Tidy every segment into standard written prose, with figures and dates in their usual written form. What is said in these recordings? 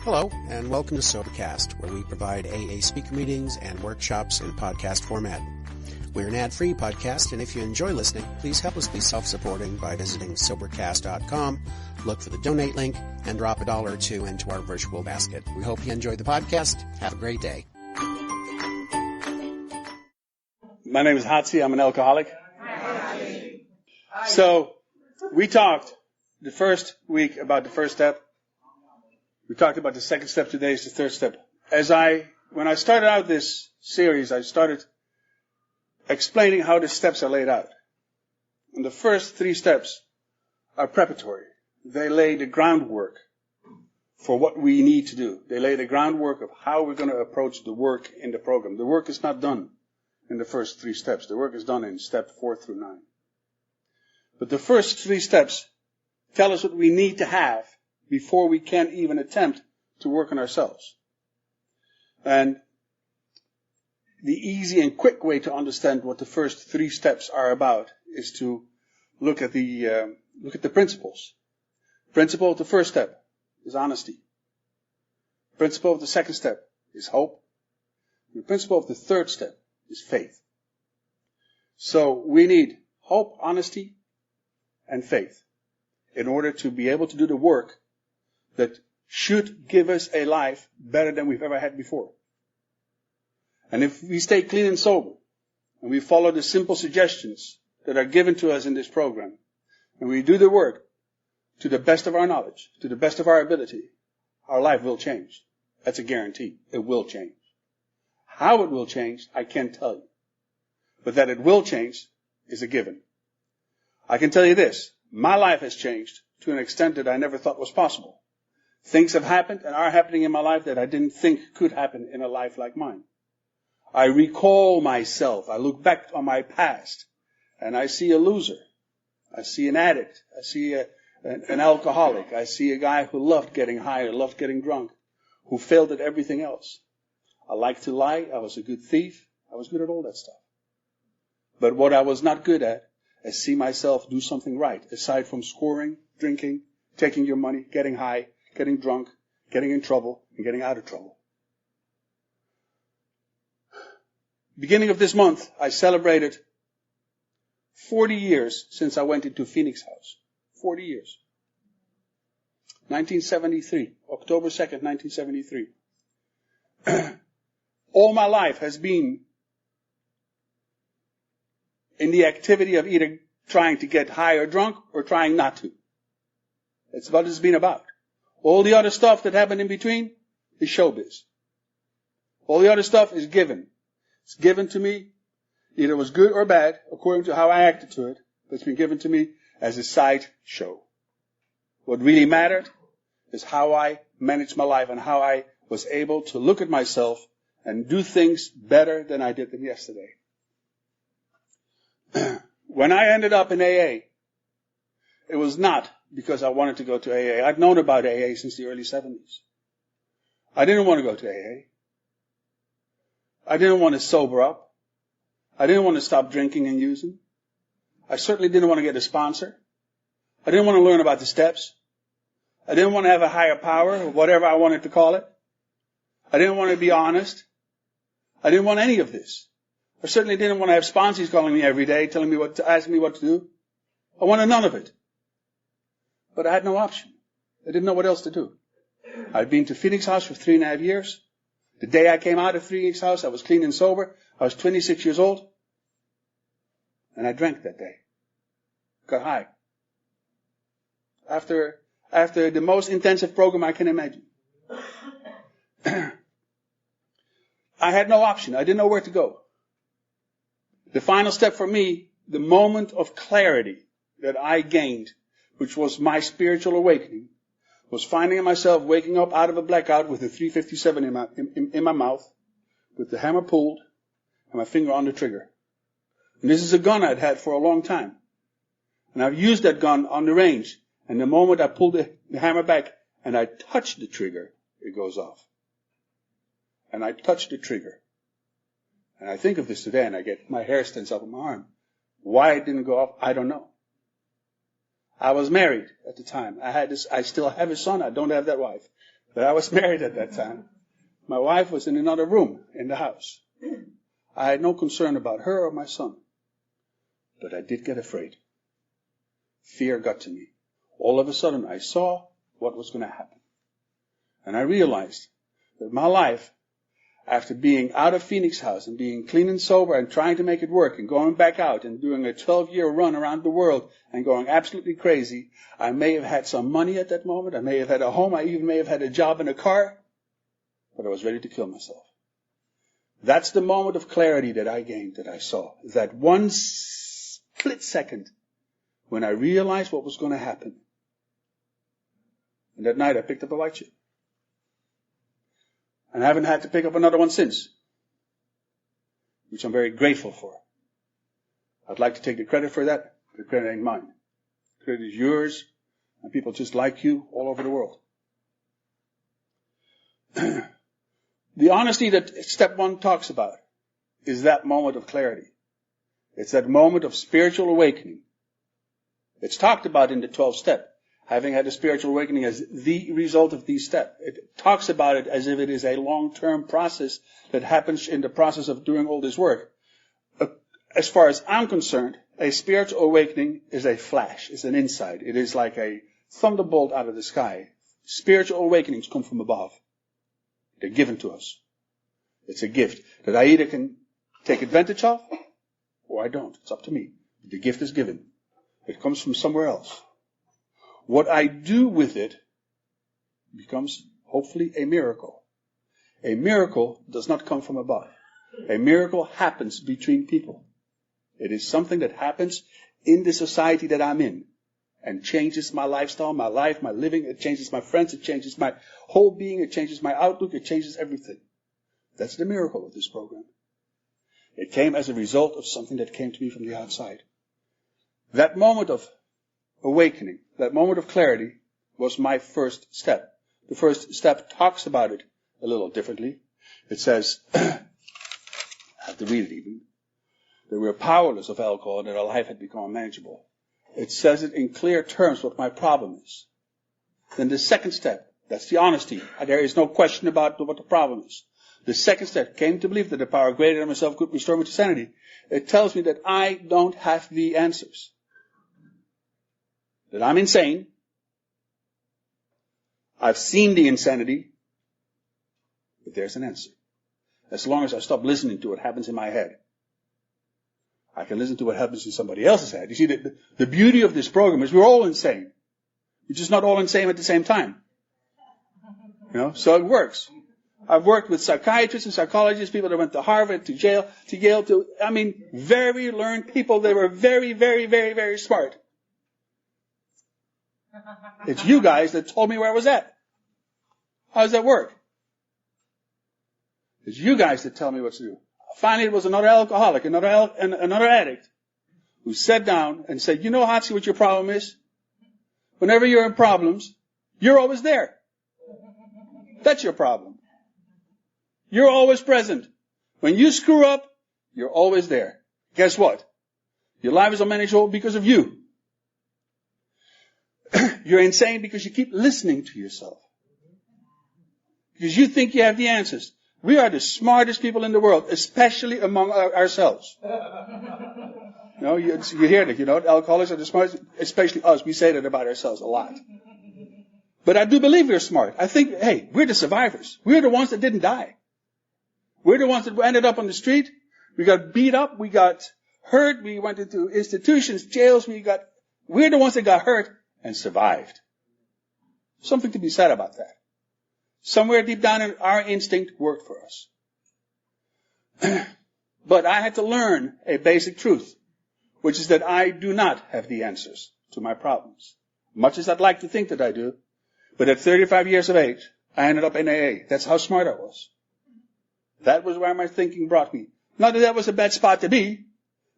Hello, and welcome to Sobercast, where we provide AA speaker meetings and workshops in podcast format. We're an ad-free podcast, and if you enjoy listening, please help us be self-supporting by visiting Sobercast.com, look for the donate link, and drop $1 or $2 into our virtual basket. We hope you enjoy the podcast. Have a great day. My name is Hotse. I'm an alcoholic. So, we talked the first week about the first step. We talked about the second step. Today is the third step. When I started out this series, I started explaining how the steps are laid out. And the first 3 steps are preparatory. They lay the groundwork for what we need to do. They lay the groundwork of how we're going to approach the work in the program. The work is not done in the first 3 steps. The work is done in step 4 through 9. But the first 3 steps tell us what we need to have before we can even attempt to work on ourselves. And the easy and quick way to understand what the first 3 steps are about is to look at the principles. Principle of the first step is honesty. Principle of the second step is hope. And the principle of the third step is faith. So we need hope, honesty, and faith in order to be able to do the work that should give us a life better than we've ever had before. And if we stay clean and sober, and we follow the simple suggestions that are given to us in this program, and we do the work to the best of our knowledge, to the best of our ability, our life will change. That's a guarantee. It will change. How it will change, I can't tell you. But that it will change is a given. I can tell you this. My life has changed to an extent that I never thought was possible. Things have happened and are happening in my life that I didn't think could happen in a life like mine. I recall myself. I look back on my past and I see a loser. I see an addict. I see an alcoholic. I see a guy who loved getting high, loved getting drunk, who failed at everything else. I liked to lie. I was a good thief. I was good at all that stuff. But what I was not good at is see myself do something right, aside from scoring, drinking, taking your money, getting high, getting drunk, getting in trouble, and getting out of trouble. Beginning of this month, I celebrated 40 years since I went into Phoenix House. 40 years. 1973. October 2nd, 1973. All my life has been in the activity of either trying to get high or drunk or trying not to. That's what it's been about. All the other stuff that happened in between is showbiz. All the other stuff is given. It's given to me. Either it was good or bad, according to how I acted to it. But it's been given to me as a side show. What really mattered is how I managed my life and how I was able to look at myself and do things better than I did them yesterday. When I ended up in AA, it was not because I wanted to go to AA. I'd known about AA since the early 70s. I didn't want to go to AA. I didn't want to sober up. I didn't want to stop drinking and using. I certainly didn't want to get a sponsor. I didn't want to learn about the steps. I didn't want to have a higher power, or whatever I wanted to call it. I didn't want to be honest. I didn't want any of this. I certainly didn't want to have sponsors calling me every day, telling me asking me what to do. I wanted none of it. But I had no option. I didn't know what else to do. I'd been to Phoenix House for 3.5 years. The day I came out of Phoenix House, I was clean and sober. I was 26 years old. And I drank that day. Got high. After the most intensive program I can imagine. I had no option. I didn't know where to go. The final step for me, the moment of clarity that I gained, which was my spiritual awakening, was finding myself waking up out of a blackout with a 357 in my mouth, with the hammer pulled, and my finger on the trigger. And this is a gun I'd had for a long time. And I've used that gun on the range. And the moment I pull the hammer back and I touch the trigger, it goes off. And I touch the trigger. And I think of this today and my hair stands up on my arm. Why it didn't go off, I don't know. I was married at the time. I still have a son. I don't have that wife. But I was married at that time. My wife was in another room in the house. I had no concern about her or my son. But I did get afraid. Fear got to me. All of a sudden, I saw what was going to happen. And I realized that my life, after being out of Phoenix House and being clean and sober and trying to make it work and going back out and doing a 12-year run around the world and going absolutely crazy, I may have had some money at that moment. I may have had a home. I even may have had a job and a car. But I was ready to kill myself. That's the moment of clarity that I gained, that I saw. That one split second when I realized what was going to happen. And that night I picked up a white chip. And I haven't had to pick up another one since. Which I'm very grateful for. I'd like to take the credit for that. The credit ain't mine. The credit is yours and people just like you all over the world. The honesty that step 1 talks about is that moment of clarity. It's that moment of spiritual awakening. It's talked about in the 12th step. Having had a spiritual awakening as the result of these steps. It talks about it as if it is a long-term process that happens in the process of doing all this work. As far as I'm concerned, a spiritual awakening is a flash, it's an insight. It is like a thunderbolt out of the sky. Spiritual awakenings come from above. They're given to us. It's a gift that I either can take advantage of or I don't. It's up to me. The gift is given. It comes from somewhere else. What I do with it becomes, hopefully, a miracle. A miracle does not come from above. A miracle happens between people. It is something that happens in the society that I'm in and changes my lifestyle, my life, my living. It changes my friends. It changes my whole being. It changes my outlook. It changes everything. That's the miracle of this program. It came as a result of something that came to me from the outside. That moment of awakening, that moment of clarity, was my first step. The first step talks about it a little differently. It says, I have to read it even, that we're powerless of alcohol and that our life had become unmanageable. It says it in clear terms what my problem is. Then the second step, that's the honesty. There is no question about what the problem is. The second step came to believe that the power greater than myself could restore me to sanity. It tells me that I don't have the answers. That I'm insane. I've seen the insanity. But there's an answer. As long as I stop listening to what happens in my head. I can listen to what happens in somebody else's head. You see, the beauty of this program is we're all insane. We're just not all insane at the same time. You know, so it works. I've worked with psychiatrists and psychologists, people that went to Harvard, to Yale, very learned people. They were very, very, very, very smart. It's you guys that told me where I was at. How does that work? It's you guys that tell me what to do. Finally, it was another alcoholic, another addict, who sat down and said, you know, Hotse, what your problem is? Whenever you're in problems, you're always there. That's your problem. You're always present. When you screw up, you're always there. Guess what? Your life is unmanageable because of you. You're insane because you keep listening to yourself. Because you think you have the answers. We are the smartest people in the world, especially among ourselves. You hear that, alcoholics are the smartest, especially us. We say that about ourselves a lot. But I do believe we're smart. I think, hey, we're the survivors. We're the ones that didn't die. We're the ones that ended up on the street. We got beat up. We got hurt. We went into institutions, jails. We're the ones that got hurt and survived. Something to be said about that. Somewhere deep down in our instinct worked for us. But I had to learn a basic truth, which is that I do not have the answers to my problems. Much as I'd like to think that I do. But at 35 years of age, I ended up in AA. That's how smart I was. That was where my thinking brought me. Not that that was a bad spot to be,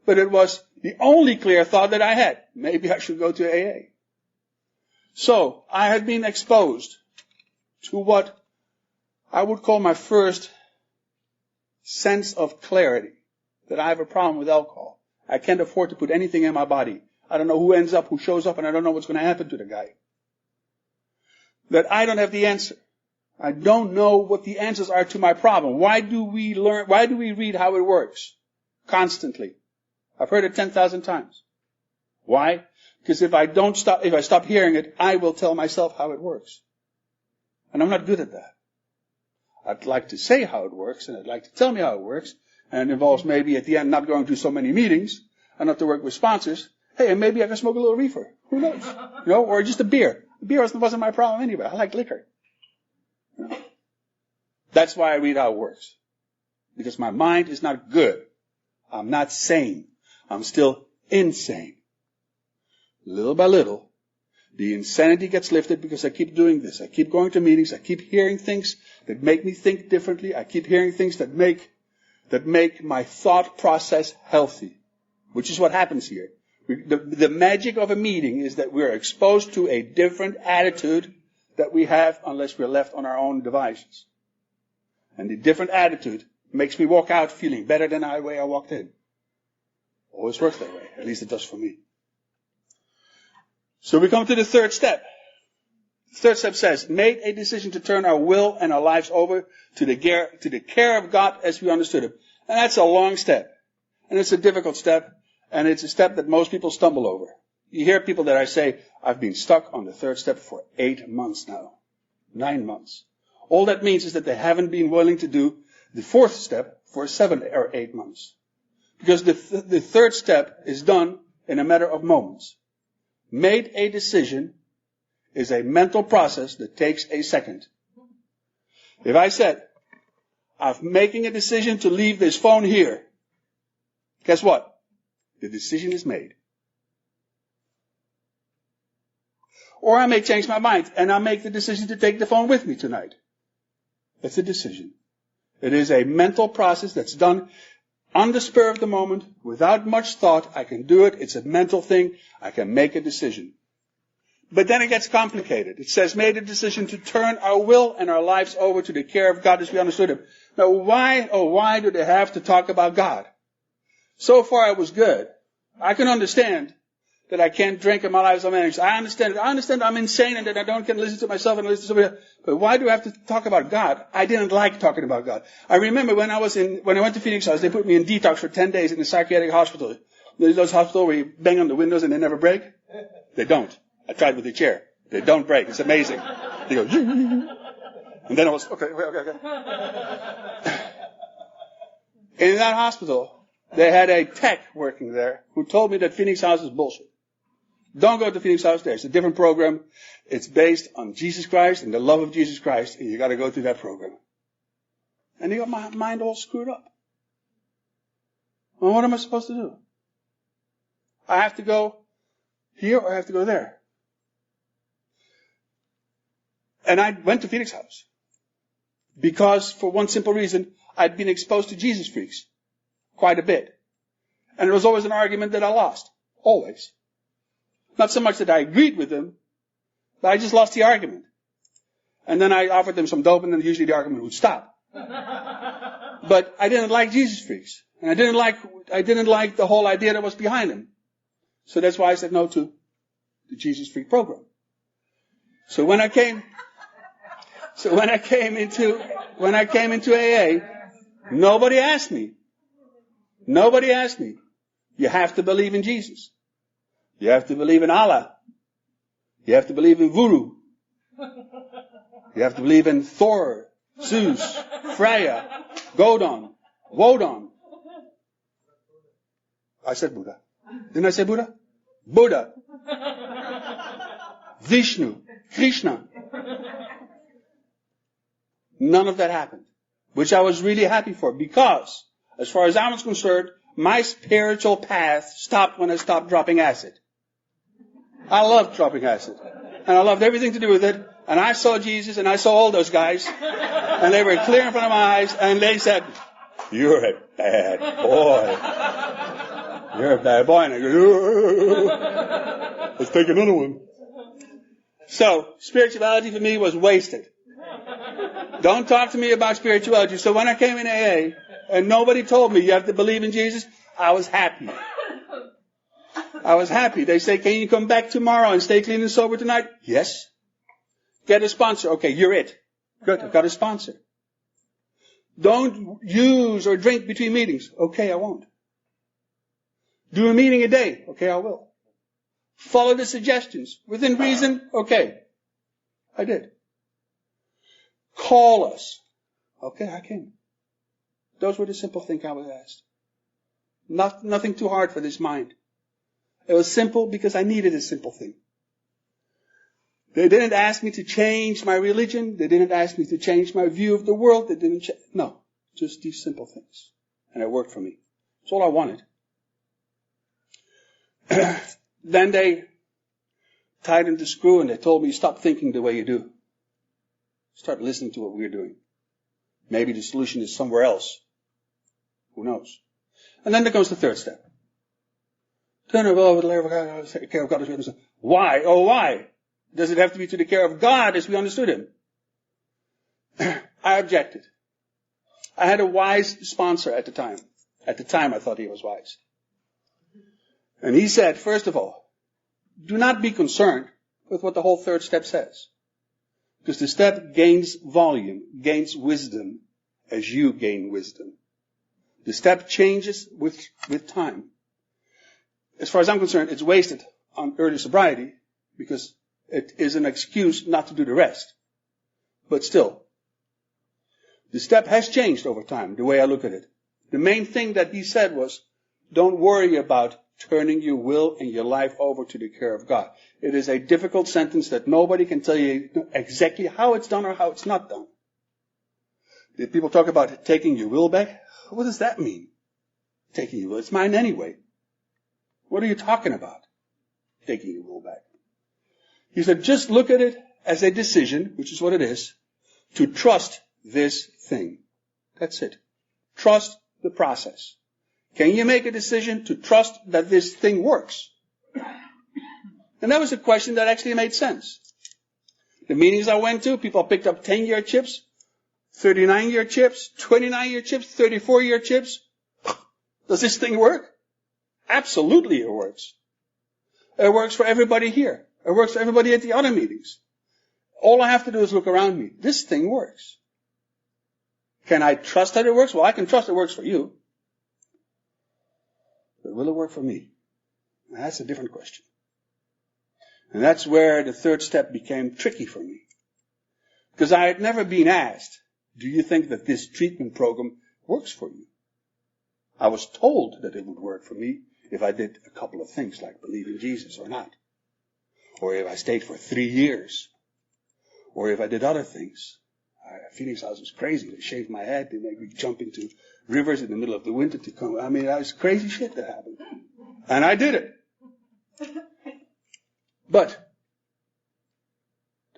but it was the only clear thought that I had. Maybe I should go to AA. So, I had been exposed to what I would call my first sense of clarity. That I have a problem with alcohol. I can't afford to put anything in my body. I don't know who shows up, and I don't know what's going to happen to the guy. That I don't have the answer. I don't know what the answers are to my problem. Why do we read how it works? Constantly. I've heard it 10,000 times. Why? Because if I stop hearing it, I will tell myself how it works. And I'm not good at that. I'd like to say how it works, and I'd like to tell me how it works, and it involves maybe at the end not going to so many meetings, and not to work with sponsors. Hey, and maybe I can smoke a little reefer. Who knows? Or just a beer. Beer wasn't my problem anyway. I like liquor. That's why I read how it works. Because my mind is not good. I'm not sane. I'm still insane. Little by little, the insanity gets lifted because I keep doing this. I keep going to meetings. I keep hearing things that make me think differently. I keep hearing things that make my thought process healthy. Which is what happens here. The magic of a meeting is that we're exposed to a different attitude that we have unless we're left on our own devices. And the different attitude makes me walk out feeling better than the way I walked in. Always works that way. At least it does for me. So we come to the third step. The third step says, made a decision to turn our will and our lives over to the care of God as we understood Him. And that's a long step. And it's a difficult step. And it's a step that most people stumble over. You hear people that I say, I've been stuck on the third step for 8 months now. 9 months. All that means is that they haven't been willing to do the fourth step for 7 or 8 months. Because the third step is done in a matter of moments. Made a decision is a mental process that takes a second. If I said, I'm making a decision to leave this phone here, guess what? The decision is made. Or I may change my mind and I make the decision to take the phone with me tonight. That's a decision. It is a mental process that's done on the spur of the moment, without much thought. I can do it. It's a mental thing. I can make a decision. But then it gets complicated. It says, made a decision to turn our will and our lives over to the care of God as we understood Him. Now, why do they have to talk about God? So far it was good. I can understand that I can't drink and my life is unmanaged. I understand I'm insane and that I can listen to myself and listen to somebody else. But why do I have to talk about God? I didn't like talking about God. I remember when I went to Phoenix House, they put me in detox for 10 days in a psychiatric hospital. There's those hospitals where you bang on the windows and they never break. They don't. I tried with the chair. They don't break. It's amazing. They go, and then I was, okay. In that hospital, they had a tech working there who told me that Phoenix House is bullshit. Don't go to Phoenix House there. It's a different program. It's based on Jesus Christ and the love of Jesus Christ, and you got to go through that program. And he got my mind all screwed up. Well, what am I supposed to do? I have to go here or I have to go there. And I went to Phoenix House because, for one simple reason, I'd been exposed to Jesus freaks quite a bit. And it was always an argument that I lost. Always. Not so much that I agreed with them, but I just lost the argument. And then I offered them some dope, and then usually the argument would stop. But I didn't like Jesus freaks. And I didn't like the whole idea that was behind them. So that's why I said no to the Jesus freak program. So when I came into AA, nobody asked me. You have to believe in Jesus. You have to believe in Allah. You have to believe in voodoo. You have to believe in Thor, Zeus, Freya, Godon, Wodan. I said Buddha. Didn't I say Buddha? Buddha. Vishnu. Krishna. None of that happened. Which I was really happy for, because, as far as I was concerned, my spiritual path stopped when I stopped dropping acid. I loved dropping acid. And I loved everything to do with it. And I saw Jesus and I saw all those guys. And they were clear in front of my eyes. And they said, "You're a bad boy. You're a bad boy." And I go, "Let's take another one." So, spirituality for me was wasted. Don't talk to me about spirituality. So when I came in AA, and nobody told me you have to believe in Jesus, I was happy. They say, "Can you come back tomorrow and stay clean and sober tonight?" Yes. Get a sponsor. Okay, you're it. Good, I've got a sponsor. Don't use or drink between meetings. Okay, I won't. Do a meeting a day. Okay, I will. Follow the suggestions. Within reason. Okay. I did. Call us. Okay, I came. Those were the simple things I was asked. Nothing too hard for this mind. It was simple because I needed a simple thing. They didn't ask me to change my religion. They didn't ask me to change my view of the world. They didn't no, just these simple things. And it worked for me. That's all I wanted. Then they tightened the screw and they told me, stop thinking the way you do. Start listening to what we're doing. Maybe the solution is somewhere else. Who knows? And then there comes the third step. Turn over the care of God. Why? Oh, why? Does it have to be to the care of God as we understood him? I objected. I had a wise sponsor at the time. At the time I thought he was wise. And he said, first of all, do not be concerned with what the whole third step says. Because the step gains volume, gains wisdom as you gain wisdom. The step changes with time. As far as I'm concerned, it's wasted on early sobriety because it is an excuse not to do the rest. But still, the step has changed over time, the way I look at it. The main thing that he said was, don't worry about turning your will and your life over to the care of God. It is a difficult sentence that nobody can tell you exactly how it's done or how it's not done. Did people talk about taking your will back? What does that mean? Taking your will. It's mine anyway. What are you talking about? Taking your will back. He said, just look at it as a decision, which is what it is, to trust this thing. That's it. Trust the process. Can you make a decision to trust that this thing works? And that was a question that actually made sense. The meetings I went to, people picked up 10-year chips, 39-year chips, 29-year chips, 34-year chips. Does this thing work? Absolutely it works. It works for everybody here. It works for everybody at the other meetings. All I have to do is look around me. This thing works. Can I trust that it works? Well, I can trust it works for you. But will it work for me? Now, that's a different question. And that's where the third step became tricky for me. Because I had never been asked, do you think that this treatment program works for you? I was told that it would work for me if I did a couple of things like believe in Jesus or not. Or if I stayed for 3 years. Or if I did other things. Phoenix House was crazy. They shaved my head. They made me jump into rivers in the middle of the winter to come. I mean, that was crazy shit that happened. And I did it. But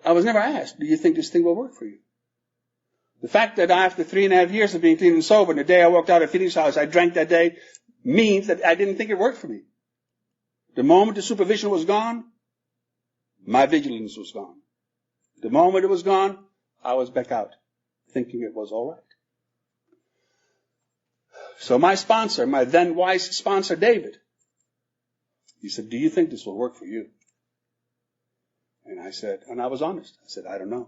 I was never asked, do you think this thing will work for you? The fact that after 3.5 years of being clean and sober, and the day I walked out of Phoenix House, I drank that day, means that I didn't think it worked for me. The moment the supervision was gone, my vigilance was gone. The moment it was gone, I was back out, thinking it was all right. So my sponsor, my then wise sponsor, David, he said, do you think this will work for you? And I said, and I was honest. I said, I don't know.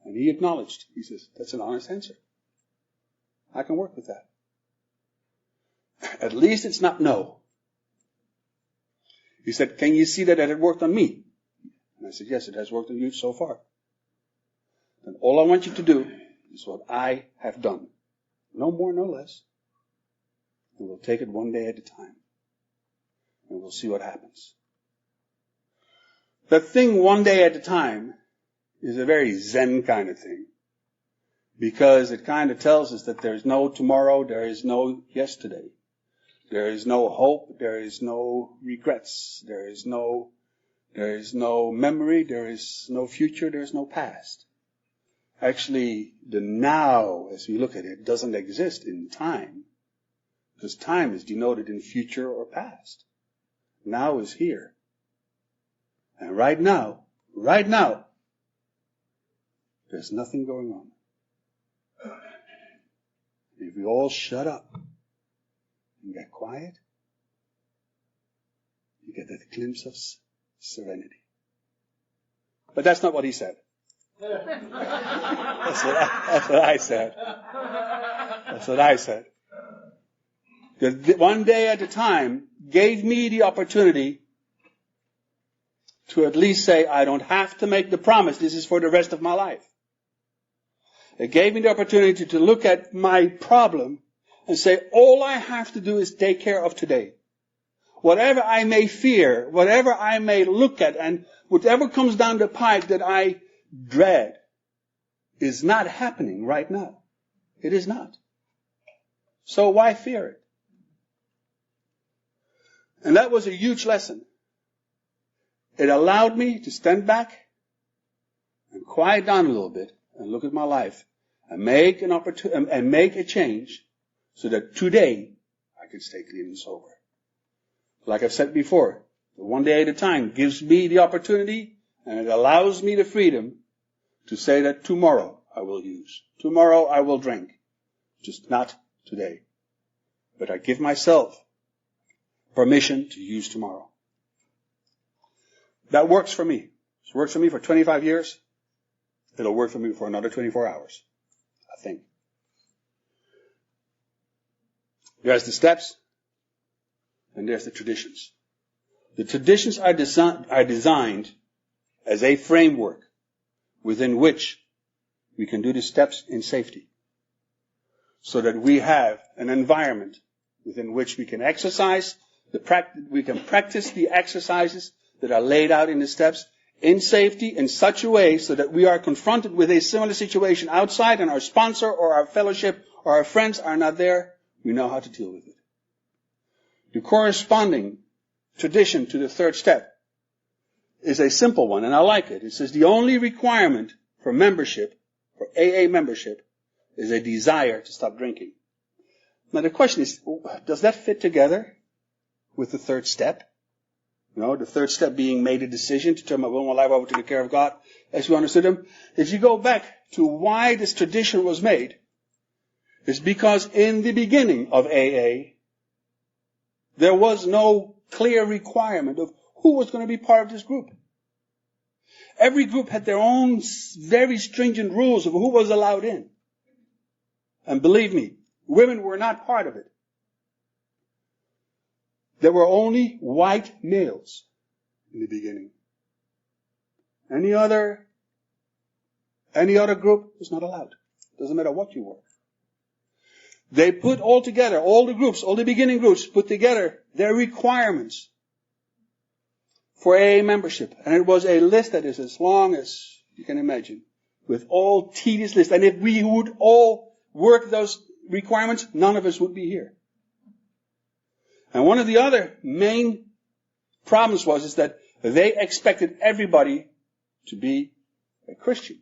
And he acknowledged. He says, that's an honest answer. I can work with that. At least it's not no. He said, can you see that it worked on me? And I said, yes, it has worked on you so far. And all I want you to do is what I have done. No more, no less. And we'll take it one day at a time. And we'll see what happens. That thing one day at a time is a very Zen kind of thing. Because it kind of tells us that there is no tomorrow, there is no yesterday. There is no hope, there is no regrets, there is no memory, there is no future, there is no past. Actually, the now, as we look at it, doesn't exist in time. Because time is denoted in future or past. Now is here. And right now, there's nothing going on. If we all shut up and get quiet, you get that glimpse of serenity. But that's not what he said. That's what I said. That's what I said. One day at a time gave me the opportunity to at least say, I don't have to make the promise. This is for the rest of my life. It gave me the opportunity to look at my problem and say, all I have to do is take care of today. Whatever I may fear, whatever I may look at, and whatever comes down the pike that I dread is not happening right now. It is not. So why fear it? And that was a huge lesson. It allowed me to stand back and quiet down a little bit and look at my life and make an opportunity and make a change so that today I can stay clean and sober. Like I've said before, the one day at a time gives me the opportunity and it allows me the freedom to say that tomorrow I will use. Tomorrow I will drink. Just not today. But I give myself permission to use tomorrow. That works for me. It's worked for me for 25 years. It'll work for me for another 24 hours, I think. There's the steps, and there's the traditions. The traditions are designed as a framework within which we can do the steps in safety, so that we have an environment within which we can exercise, we can practice the exercises that are laid out in the steps in safety in such a way so that we are confronted with a similar situation outside and our sponsor or our fellowship or our friends are not there, we know how to deal with it. The corresponding tradition to the third step is a simple one, and I like it. It says the only requirement for membership, for AA membership, is a desire to stop drinking. Now the question is, does that fit together with the third step? You know, the third step being made a decision to turn my will and my life over to the care of God, as we understood him. If you go back to why this tradition was made, it's because in the beginning of AA, there was no clear requirement of who was going to be part of this group. Every group had their own very stringent rules of who was allowed in. And believe me, women were not part of it. There were only white males in the beginning. Any other group was not allowed. Doesn't matter what you were. They put all together, all the groups, all the beginning groups put together their requirements for AA membership. And it was a list that is as long as you can imagine, with all tedious lists. And if we would all work those requirements, none of us would be here. And one of the other main problems is that they expected everybody to be a Christian,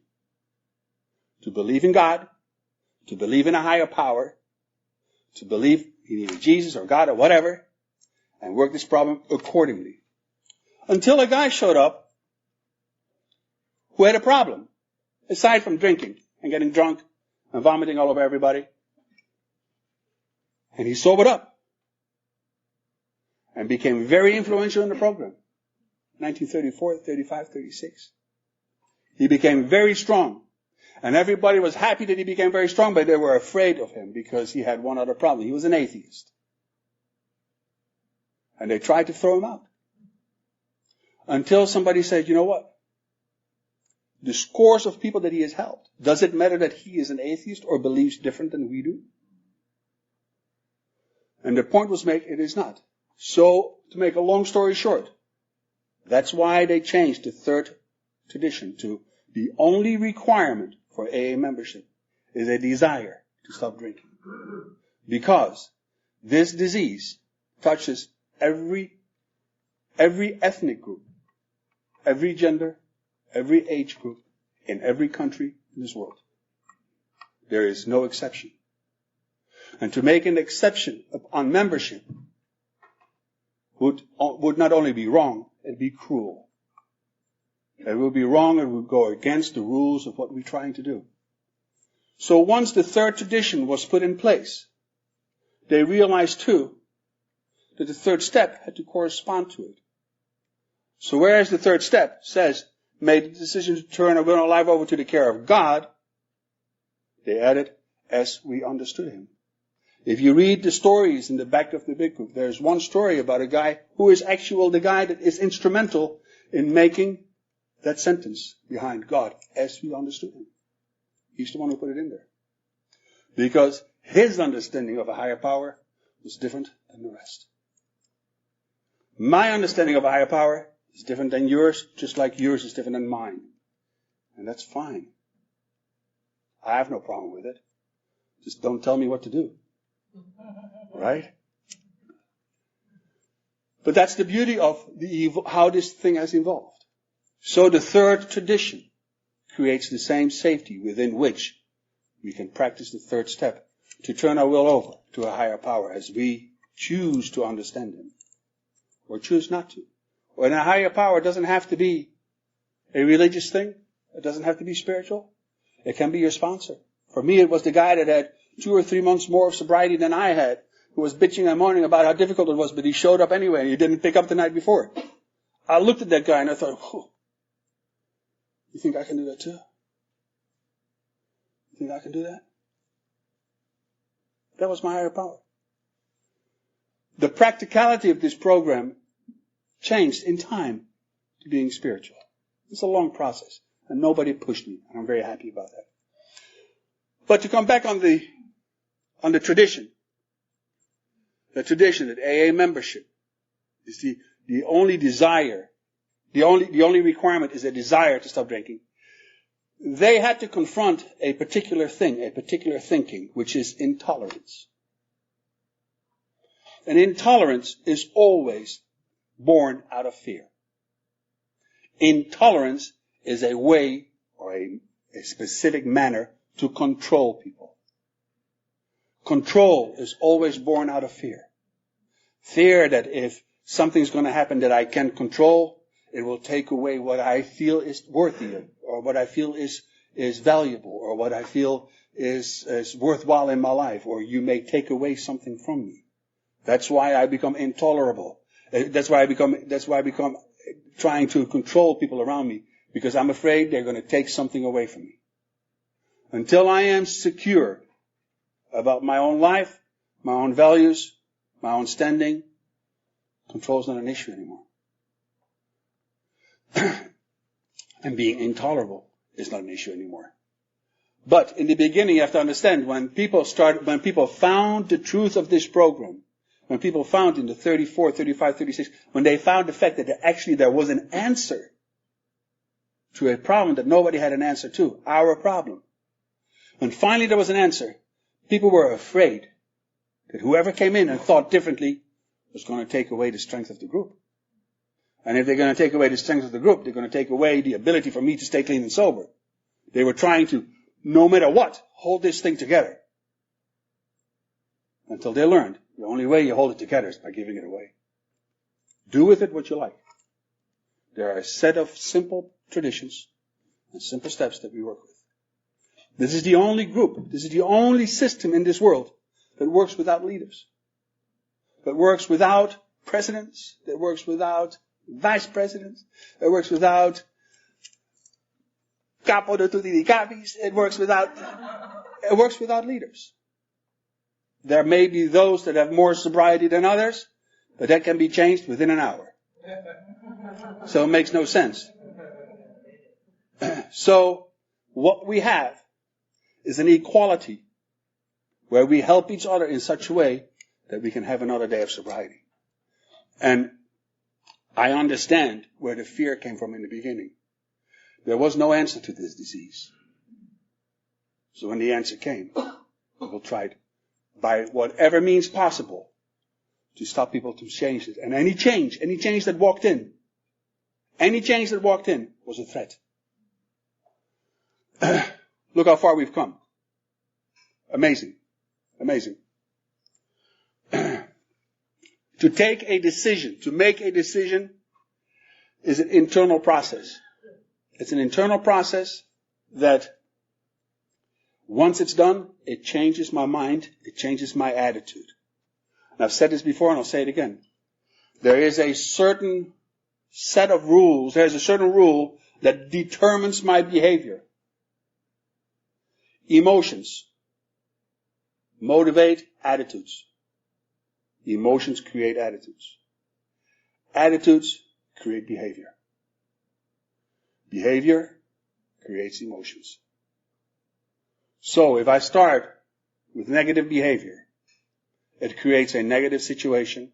to believe in God, to believe in a higher power, to believe in either Jesus or God or whatever, and work this problem accordingly. Until a guy showed up who had a problem, aside from drinking and getting drunk and vomiting all over everybody. And he sobered up and became very influential in the program. 1934, 35, 36. He became very strong. And everybody was happy that he became very strong, but they were afraid of him because he had one other problem. He was an atheist. And they tried to throw him out. Until somebody said, you know what? The scores of people that he has helped, does it matter that he is an atheist or believes different than we do? And the point was made, it is not. So, to make a long story short, that's why they changed the third tradition to the only requirement for AA membership is a desire to stop drinking. Because this disease touches every ethnic group, every gender, every age group, in every country in this world. There is no exception. And to make an exception on membership would not only be wrong, it would be cruel. It would be wrong and would go against the rules of what we're trying to do. So once the third tradition was put in place, they realized too that the third step had to correspond to it. So whereas the third step says made the decision to turn our will and life over to the care of God, they added, as we understood him. If you read the stories in the back of the big book, there's one story about a guy who is actually the guy that is instrumental in making that sentence behind God, as we understood him. He's the one who put it in there. Because his understanding of a higher power was different than the rest. My understanding of a higher power is different than yours, just like yours is different than mine. And that's fine. I have no problem with it. Just don't tell me what to do. Right? But that's the beauty of how this thing has evolved. So the third tradition creates the same safety within which we can practice the third step to turn our will over to a higher power as we choose to understand him or choose not to. Or a higher power doesn't have to be a religious thing. It doesn't have to be spiritual. It can be your sponsor. For me, it was the guy that had 2 or 3 months more of sobriety than I had, who was bitching and moaning about how difficult it was, but he showed up anyway and he didn't pick up the night before. I looked at that guy and I thought, oh, you think I can do that too? You think I can do that? That was my higher power. The practicality of this program changed in time to being spiritual. It's a long process, and nobody pushed me, and I'm very happy about that. But to come back on the tradition, the tradition that AA membership is the only desire, the only requirement is a desire to stop drinking. They had to confront a particular thing, a particular thinking, which is intolerance. And intolerance is always born out of fear. Intolerance is a way or a specific manner to control people. Control is always born out of fear. Fear that if something's going to happen that I can't control, it will take away what I feel is worthy of, or what I feel is valuable, or what I feel is worthwhile in my life, or you may take away something from me. That's why I become intolerable. That's why I become trying to control people around me, because I'm afraid they're going to take something away from me. Until I am secure about my own life, my own values, my own standing, control is not an issue anymore. And being intolerable is not an issue anymore. But in the beginning, you have to understand, when people found the truth of this program, when people found in the 34, 35, 36, when they found the fact that there was an answer to a problem that nobody had an answer to, our problem. When finally there was an answer, people were afraid that whoever came in and thought differently was going to take away the strength of the group. And if they're going to take away the strength of the group, they're going to take away the ability for me to stay clean and sober. They were trying to, no matter what, hold this thing together. Until they learned the only way you hold it together is by giving it away. Do with it what you like. There are a set of simple traditions and simple steps that we work with. This is the only group, this is the only system in this world that works without leaders. That works without presidents, that works without vice presidents, that works without capo de tutti di capis, it works without leaders. There may be those that have more sobriety than others, but that can be changed within an hour. So it makes no sense. So what we have is an equality where we help each other in such a way that we can have another day of sobriety. And I understand where the fear came from in the beginning. There was no answer to this disease. So when the answer came, people tried by whatever means possible to stop people to change it. And any change that walked in was a threat. Look how far we've come. Amazing. Amazing. To make a decision is an internal process. It's an internal process that once it's done, it changes my mind, it changes my attitude. And I've said this before and I'll say it again. There is a certain set of rules, there's a certain rule that determines my behavior. Emotions motivate attitudes. Emotions create attitudes. Attitudes create behavior. Behavior creates emotions. So if I start with negative behavior, it creates a negative situation,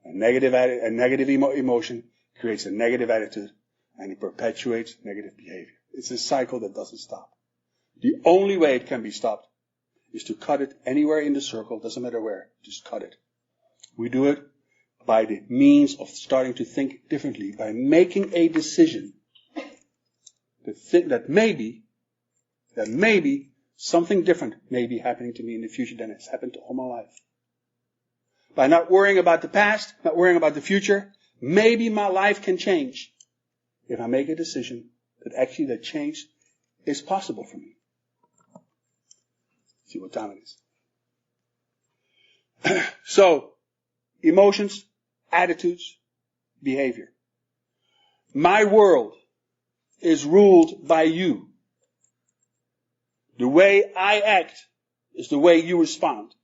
a negative emotion creates a negative attitude, and it perpetuates negative behavior. It's a cycle that doesn't stop. The only way it can be stopped is to cut it anywhere in the circle, doesn't matter where, just cut it. We do it by the means of starting to think differently, by making a decision that maybe something different may be happening to me in the future than has happened all my life. By not worrying about the past, not worrying about the future, maybe my life can change if I make a decision that actually that change is possible for me. See what time it is. So, emotions, attitudes, behavior. My world is ruled by you. The way I act is the way you respond.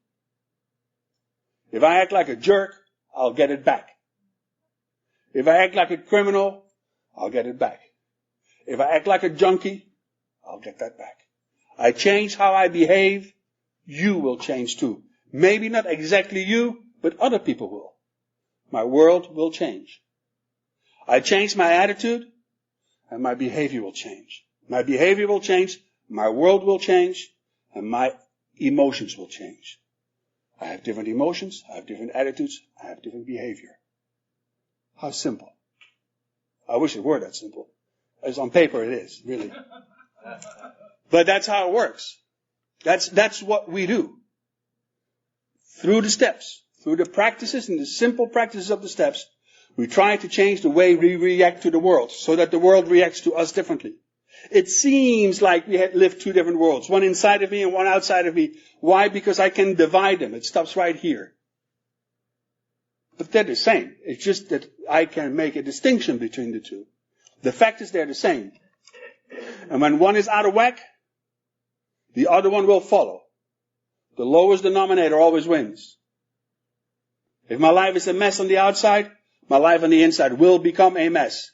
If I act like a jerk, I'll get it back. If I act like a criminal, I'll get it back. If I act like a junkie, I'll get that back. I change how I behave, you will change too. Maybe not exactly you, but other people will. My world will change. I change my attitude, and my behavior will change. My behavior will change, my world will change, and my emotions will change. I have different emotions, I have different attitudes, I have different behavior. How simple. I wish it were that simple. As on paper it is, really. But that's how it works. That's what we do. Through the steps, through the practices and the simple practices of the steps, we try to change the way we react to the world so that the world reacts to us differently. It seems like we live two different worlds, one inside of me and one outside of me. Why? Because I can divide them. It stops right here. But they're the same. It's just that I can make a distinction between the two. The fact is they're the same. And when one is out of whack, the other one will follow. The lowest denominator always wins. If my life is a mess on the outside, my life on the inside will become a mess.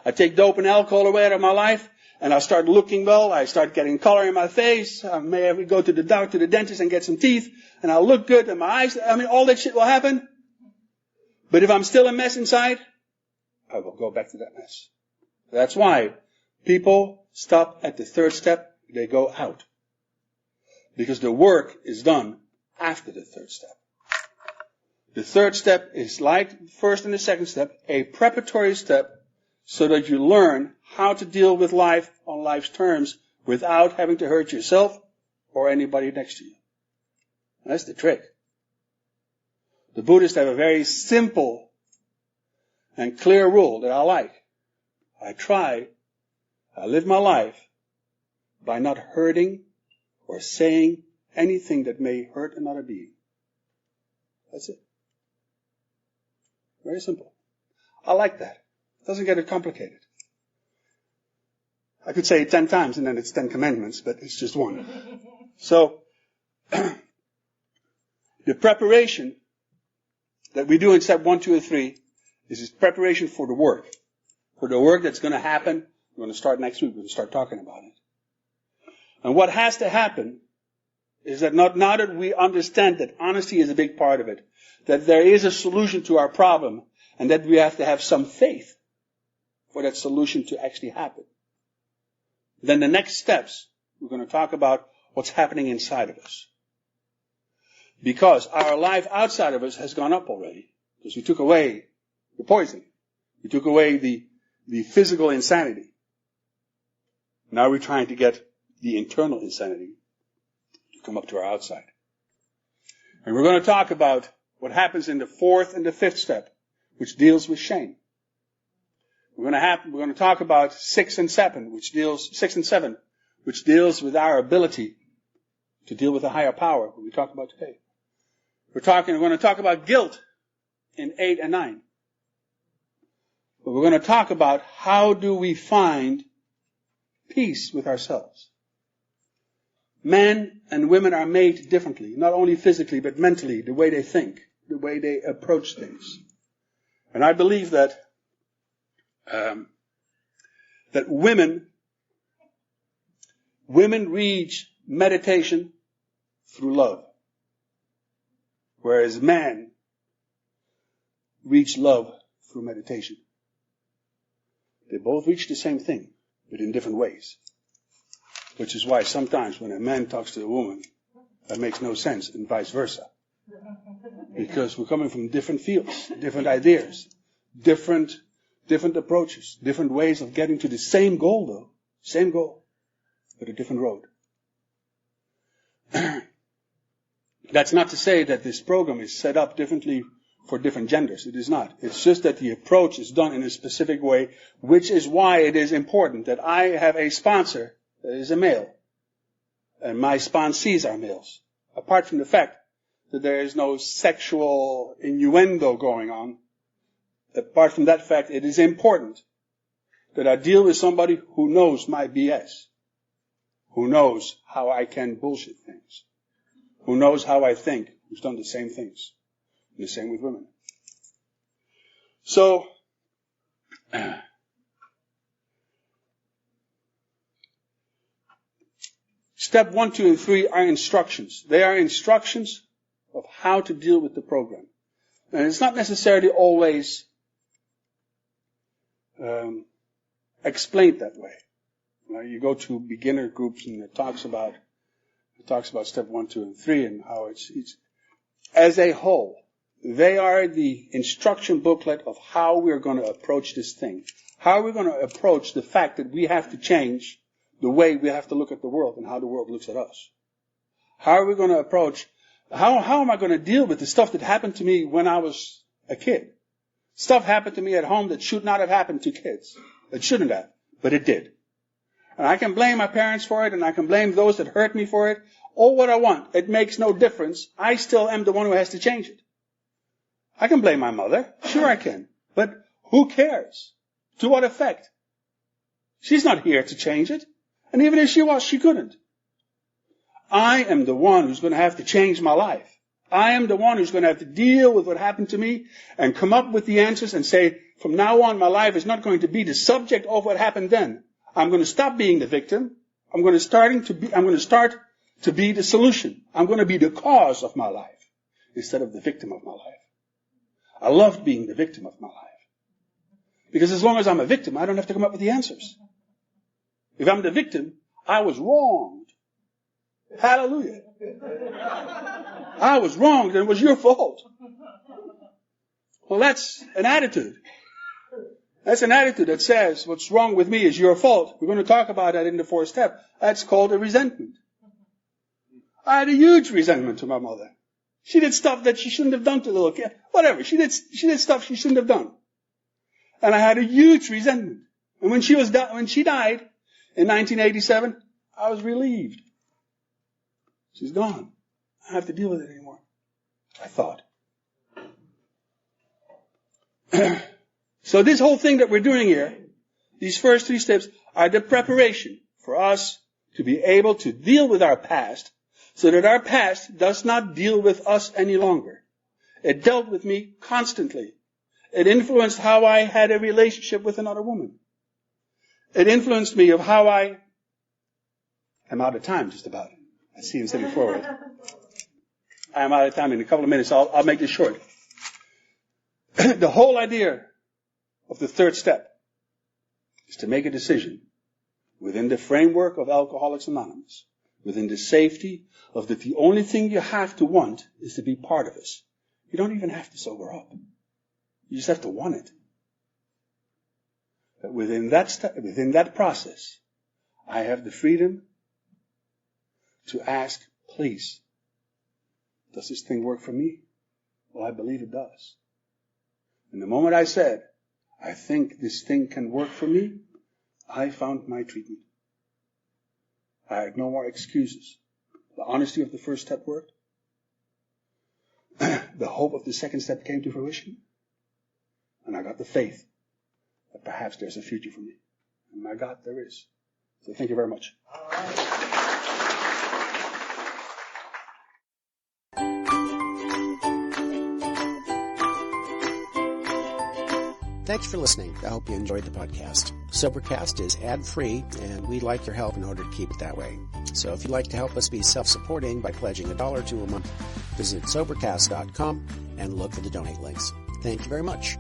I take dope and alcohol away out of my life, and I start looking well, I start getting color in my face, I may have to go to the doctor, the dentist, and get some teeth, and I'll look good, and my eyes, all that shit will happen. But if I'm still a mess inside, I will go back to that mess. That's why people stop at the third step, they go out. Because the work is done after the third step. The third step is like the first and the second step, a preparatory step, so that you learn how to deal with life on life's terms without having to hurt yourself or anybody next to you. That's the trick. The Buddhists have a very simple and clear rule that I like. I live my life by not hurting or saying anything that may hurt another being. That's it. Very simple. I like that. It doesn't get it complicated. I could say it 10 times and then it's 10 commandments, but it's just one. So, the preparation that we do in step 1, 2, and 3 is this preparation for the work. For the work that's going to happen. We're going to start next week. We're going to start talking about it. And what has to happen is that now that we understand that honesty is a big part of it, that there is a solution to our problem, and that we have to have some faith for that solution to actually happen. Then the next steps, we're going to talk about what's happening inside of us. Because our life outside of us has gone up already. Because we took away the poison. We took away the physical insanity. Now we're trying to get the internal insanity to come up to our outside. And we're going to talk about what happens in the fourth and the fifth step, which deals with shame. We're going to talk about 6 and 7, which deals with our ability to deal with a higher power, what we talked about today. We're going to talk about guilt in 8 and 9. But we're going to talk about how do we find peace with ourselves. Men and women are made differently, not only physically, but mentally, the way they think, the way they approach things. And I believe that women reach meditation through love, whereas men reach love through meditation. They both reach the same thing, but in different ways. Which is why sometimes when a man talks to a woman, that makes no sense, and vice versa. Because we're coming from different fields, different ideas, different approaches, different ways of getting to the same goal though. Same goal, but a different road. That's not to say that this program is set up differently for different genders. It is not. It's just that the approach is done in a specific way, which is why it is important that I have a sponsor that is a male. And my sponsees are males. Apart from the fact that there is no sexual innuendo going on, apart from that fact, it is important that I deal with somebody who knows my BS, who knows how I can bullshit things, who knows how I think, who's done the same things. And the same with women. So, step 1, 2, and 3 are instructions. They are instructions of how to deal with the program. And it's not necessarily always explained that way. You go to beginner groups and it talks about step 1, 2, and 3 and how it's as a whole. They are the instruction booklet of how we're going to approach this thing. How we're going to approach the fact that we have to change the way we have to look at the world and how the world looks at us. How are we going to approach, how am I going to deal with the stuff that happened to me when I was a kid? Stuff happened to me at home that should not have happened to kids. It shouldn't have, but it did. And I can blame my parents for it, and I can blame those that hurt me for it. All what I want. It makes no difference. I still am the one who has to change it. I can blame my mother. Sure I can. But who cares? To what effect? She's not here to change it. And even if she was, she couldn't. I am the one who's going to have to change my life. I am the one who's going to have to deal with what happened to me and come up with the answers and say, from now on, my life is not going to be the subject of what happened then. I'm going to stop being the victim. I'm going to start to be the solution. I'm going to be the cause of my life instead of the victim of my life. I loved being the victim of my life. Because as long as I'm a victim, I don't have to come up with the answers. If I'm the victim, I was wronged. Hallelujah. I was wronged and it was your fault. Well, that's an attitude. That's an attitude that says what's wrong with me is your fault. We're going to talk about that in the 4th step. That's called a resentment. I had a huge resentment to my mother. She did stuff that she shouldn't have done to the little kid. Whatever. She did stuff she shouldn't have done. And I had a huge resentment. And when she died in 1987, I was relieved. She's gone. I don't have to deal with it anymore. I thought. So this whole thing that we're doing here, these first 3 steps, are the preparation for us to be able to deal with our past so that our past does not deal with us any longer. It dealt with me constantly. It influenced how I had a relationship with another woman. It influenced me of how I'm out of time just about. I see him sitting forward. I am out of time in a couple of minutes. I'll make this short. The whole idea of the 3rd step is to make a decision within the framework of Alcoholics Anonymous, within the safety of that the only thing you have to want is to be part of us. You don't even have to sober up. You just have to want it. But within that process, I have the freedom to ask, please, does this thing work for me? Well, I believe it does. And the moment I said, I think this thing can work for me, I found my treatment. I had no more excuses. The honesty of the 1st step worked. The hope of the 2nd step came to fruition. And I got the faith that perhaps there's a future for me. And my God, there is. So thank you very much. Thanks for listening. I hope you enjoyed the podcast. Sobercast is ad-free, and we'd like your help in order to keep it that way. So if you'd like to help us be self-supporting by pledging $1 or $2 a month, visit Sobercast.com and look for the donate links. Thank you very much.